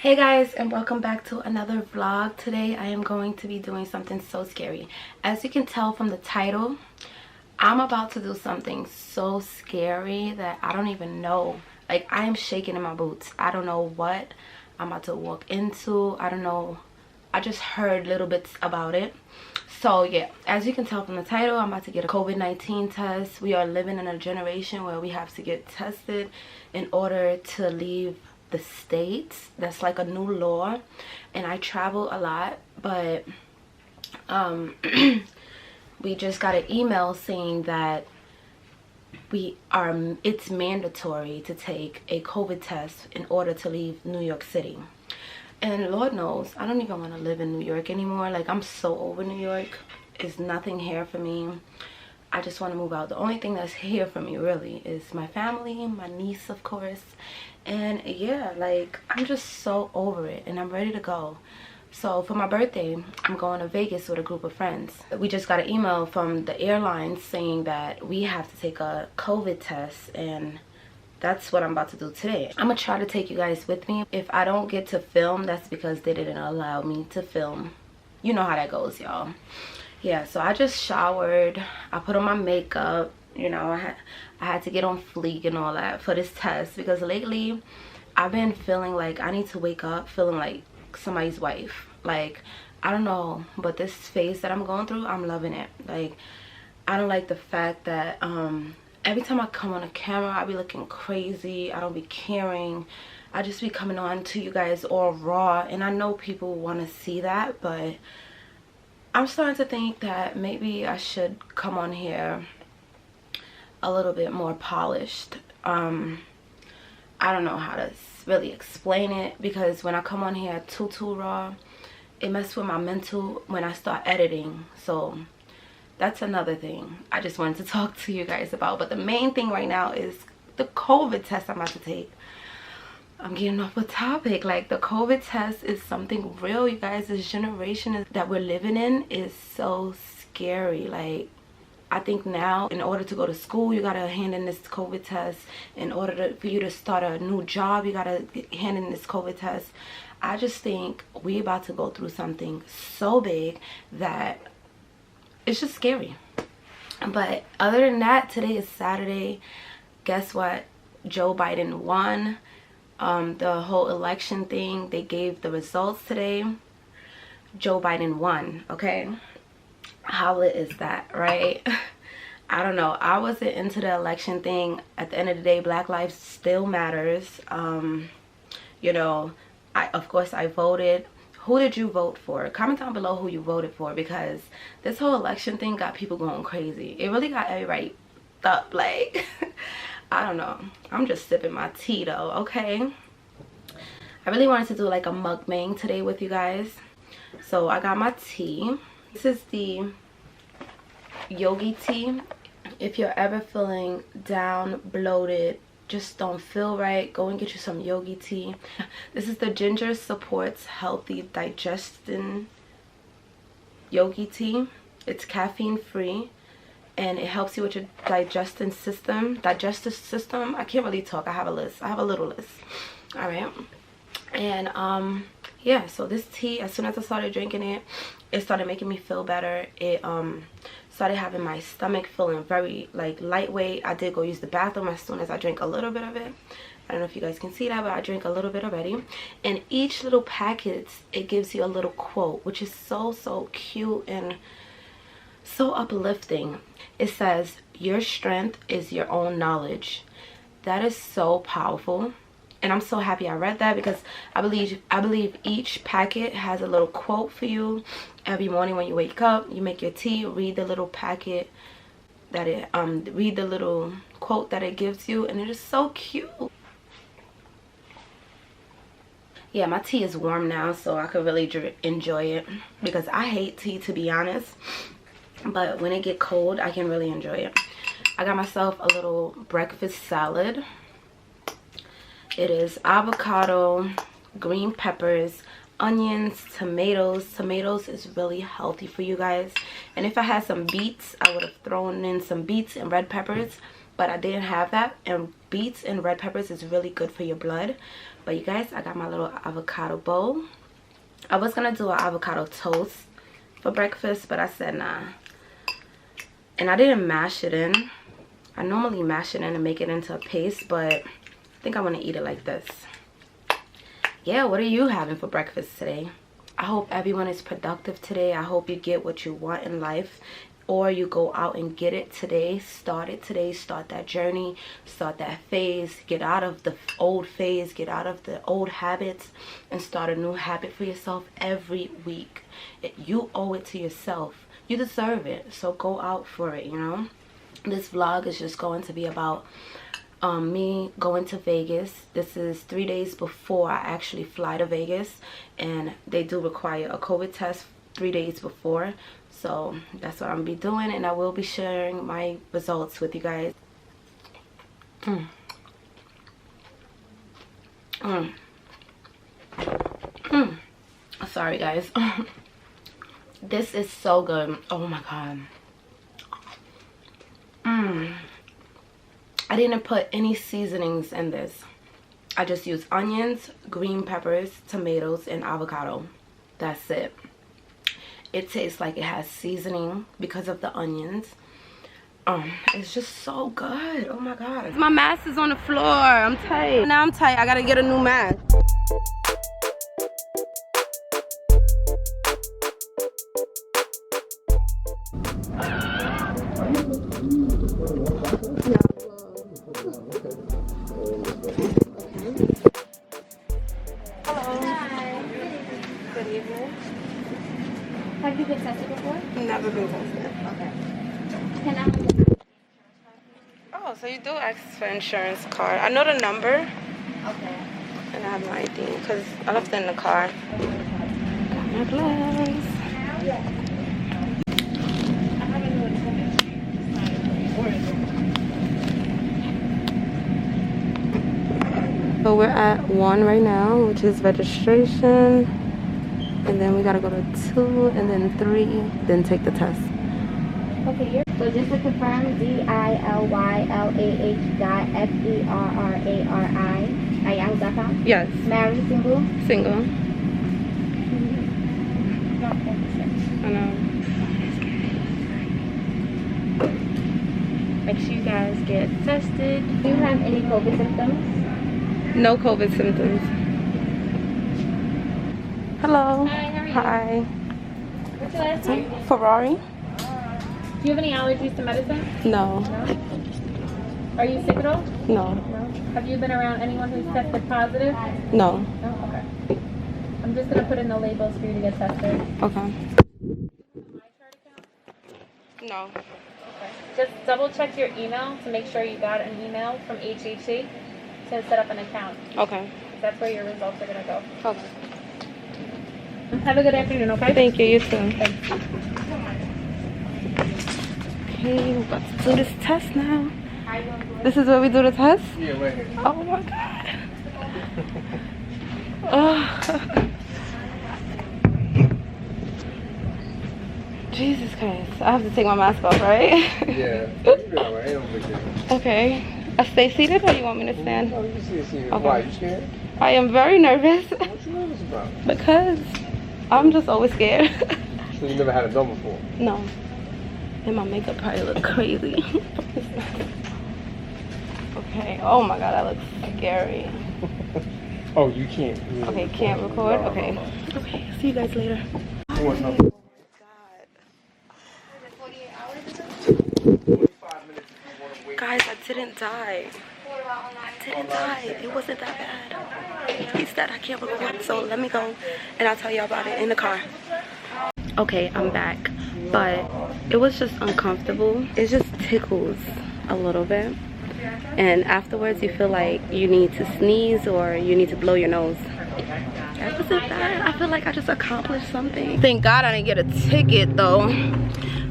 Hey guys, and welcome back to another vlog. Today I am going to be doing something so scary. As you can tell from the title, I'm about to do something so scary that I don't even know. Like, I am shaking in my boots. I don't know what I'm about to walk into. I don't know. I just heard little bits about it. So yeah, as you can tell from the title, I'm about to get a COVID-19 test. We are living in a generation where we have to get tested in order to leave the States. That's like a new law, and I travel a lot, but we just got an email saying that it's mandatory to take a COVID test in order to leave New York City. And Lord knows, I don't even want to live in New York anymore. Like, I'm so over New York. It's nothing here for me. I just want to move out. The only thing that's here for me really is my family, my niece of course. And yeah, like, I'm just so over it and I'm ready to go. So for my birthday, I'm going to Vegas with a group of friends. We just got an email from the airlines saying that we have to take a COVID test, and that's what I'm about to do today. I'm gonna try to take you guys with me. If I don't get to film, that's because they didn't allow me to film. You know how that goes, y'all. Yeah, so I just showered. I put on my makeup. You know, I had to get on fleek and all that for this test, because lately I've been feeling like I need to wake up feeling like somebody's wife. Like, I don't know, but this phase that I'm going through, I'm loving it. Like, I don't like the fact that every time I come on a camera, I be looking crazy. I don't be caring. I just be coming on to you guys all raw, and I know people want to see that, but I'm starting to think that maybe I should come on here a little bit more polished. I don't know how to really explain it, because when I come on here too raw, it messes with my mental when I start editing. So that's another thing I just wanted to talk to you guys about. But the main thing right now is the COVID test I'm about to take. I'm getting off the topic. Like, the COVID test is something real, you guys. This generation that we're living in is so scary. Like, I think now, in order to go to school, you gotta hand in this COVID test. In order for you to start a new job, you gotta hand in this COVID test. I just think we're about to go through something so big that it's just scary. But other than that, today is Saturday. Guess what? Joe Biden won. The whole election thing, they gave the results today. Joe Biden won, okay? How lit is that, right? I don't know. I wasn't into the election thing. At the end of the day, Black lives still matters. You know, of course I voted. Who did you vote for? Comment down below who you voted for, because this whole election thing got people going crazy. It really got everybody up. Like, I don't know. I'm just sipping my tea though, okay? I really wanted to do like a mukbang today with you guys. So I got my tea. This is the yogi tea. If you're ever feeling down, bloated, just don't feel right, go and get you some yogi tea. This is the ginger supports healthy digestion yogi tea. It's caffeine free, and it helps you with your digestive system. I can't really talk. I have a list. I have a little list. All right. And yeah, so this tea, as soon as I started drinking it, it started making me feel better. It started having my stomach feeling very like lightweight. I did go use the bathroom as soon as I drank a little bit of it. I don't know if you guys can see that, but I drank a little bit already. And each little packet, it gives you a little quote, which is so cute and so uplifting. It says, "Your strength is your own knowledge." That is so powerful. And I'm so happy I read that, because I believe each packet has a little quote for you. Every morning when you wake up, you make your tea, read the little packet that it read the little quote that it gives you, and it is so cute. Yeah, my tea is warm now, so I could really enjoy it, because I hate tea, to be honest, but when it get cold, I can really enjoy it. I got myself a little breakfast salad. It is avocado, green peppers, onions, tomatoes. Tomatoes is really healthy for you guys. And if I had some beets, I would have thrown in some beets and red peppers, but I didn't have that. And beets and red peppers is really good for your blood. But you guys, I got my little avocado bowl. I was gonna do an avocado toast for breakfast, but I said nah. And I didn't mash it in. I normally mash it in and make it into a paste, but I think I want to eat it like this. Yeah, what are you having for breakfast today? I hope everyone is productive today. I hope you get what you want in life, or you go out and get it today. Start it today. Start that journey. Start that phase. Get out of the old phase. Get out of the old habits and start a new habit for yourself every week. You owe it to yourself. You deserve it. So go out for it, you know. This vlog is just going to be about me going to Vegas. This is 3 days before I actually fly to Vegas, and they do require a COVID test 3 days before. So that's what I'm gonna be doing, and I will be sharing my results with you guys. Sorry guys. This is so good. Oh my god. I didn't put any seasonings in this. I just used onions, green peppers, tomatoes, and avocado. That's it. It tastes like it has seasoning because of the onions. It's just so good. Oh my god. My mask is on the floor. I'm tight. Now I'm tight. I gotta get a new mask. Have you been tested before? Never been tested. Okay. Can I? Oh, so you do ask for insurance card. I know the number. Okay. And I have my ID because I left it in the car. Got my gloves. So we're at 1 right now, which is registration. And then we gotta go to 2 and then 3, then take the test. Okay, so just to confirm, DILYLAH.FERRARI at yahoo.com? Yes. Married, single? Single. I know. Make sure you guys get tested. Do you have any COVID symptoms? No COVID symptoms. Hello. Hi, how are you? Hi. What's your last name? Ferrari? Do you have any allergies to medicine? No. No? Are you sick at all? No. No. Have you been around anyone who's tested positive? No. No? Okay. I'm just going to put in the labels for you to get tested. Okay. No. Okay. Just double check your email to make sure you got an email from HHC to set up an account. Okay. That's where your results are going to go. Okay. Have a good afternoon, okay? Thank you. You too. Thanks. Okay, we're about to do this test now. This is where we do the test? Yeah, right here. Oh my god. Oh. Jesus Christ. I have to take my mask off, right? Yeah. You'll be alright. Ain't no big deal. Okay. I stay seated or you want me to stand? No, you can see it. Okay. Why? You scared? I am very nervous What you nervous about? because I'm just always scared. So you never had it done before? No. And my makeup probably look crazy. Okay. Oh my god, that looks scary. Oh, you can't. Okay, can't record? Okay. Okay, see you guys later. Oh my Guys, I didn't die. I didn't die. It wasn't that bad. He said I can't record, so let me go and I'll tell y'all about it in the car. Okay, I'm back. But it was just uncomfortable. It just tickles a little bit. And afterwards you feel like you need to sneeze or you need to blow your nose. That wasn't bad. I feel like I just accomplished something. Thank God I didn't get a ticket though.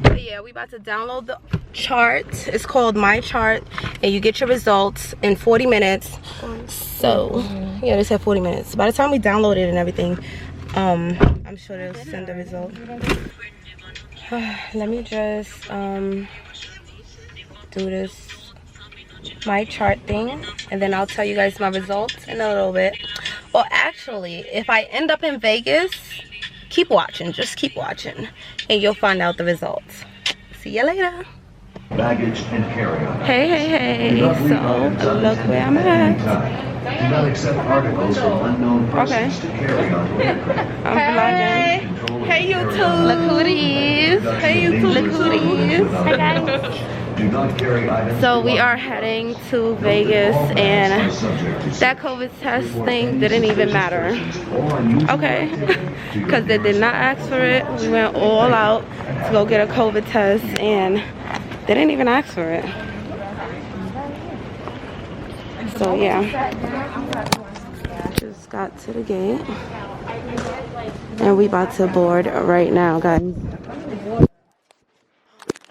But yeah, we about to download the chart. It's called My Chart, and you get your results in 40 minutes. So yeah, they said 40 minutes. By the time we download it and everything, I'm sure they'll send the result. Let me just do this My Chart thing, and then I'll tell you guys my results in a little bit. Or actually, if I end up in Vegas, keep watching. Just keep watching. And you'll find out the results. See you later. Baggage and carry-on. Hey. So, look where I'm at. Do not accept articles from unknown persons to carry on to aircraft. I'm vlogging. Hey, YouTube. Look who it is. Hey, YouTube. Look who it is. Hi, guys. Do not carry items. So we are heading to Vegas, and that COVID test thing didn't even matter. Okay, because they did not ask for it. We went all out to go get a COVID test, and they didn't even ask for it. So yeah, just got to the gate, and we about to board right now, guys.